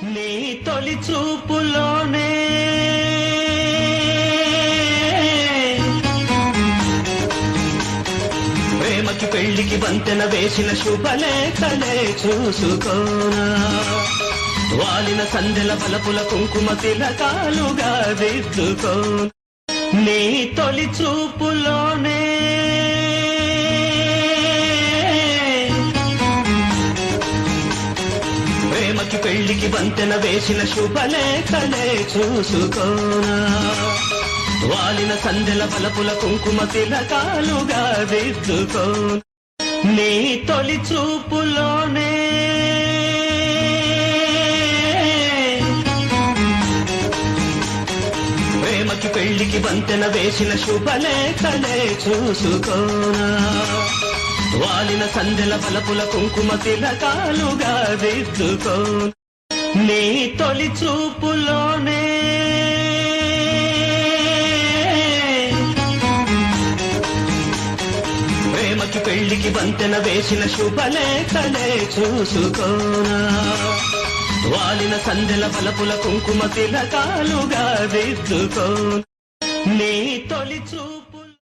నీ తొలి చూపులోనే ప్రేమకి పెళ్లికి వంతెన వేసిన శుభలేఖలే చూసుకోనా వాలిన సందెల బలపుల కుంకుమ తిలకాలుగా దిద్దుకో నీ తొలి చూపులోనే ప్రేమకి పెళ్లికి వంతెన వేసిన శుభలేఖలే చూసుకోనా వాలిన సందెల బలపుల కుంకుమ తిలకాలుగా దిద్దుకో నీ తొలి చూపులోనే ప్రేమకి పెళ్లికి వంతెన వేసిన శుభలేఖలే చూసుకోనా వాలిన సందెల బలపుల కుంకుమ తిలకాలుగా దిద్దుకో నీ తొలి చూపులోనే ప్రేమకి పెళ్లికి వంతెన వేసిన శుభలేఖలే చూసుకోనా వాలిన సందెల బలపుల కుంకుమ తిలకాలుగా దిద్దుకో నీ తొలి చూపు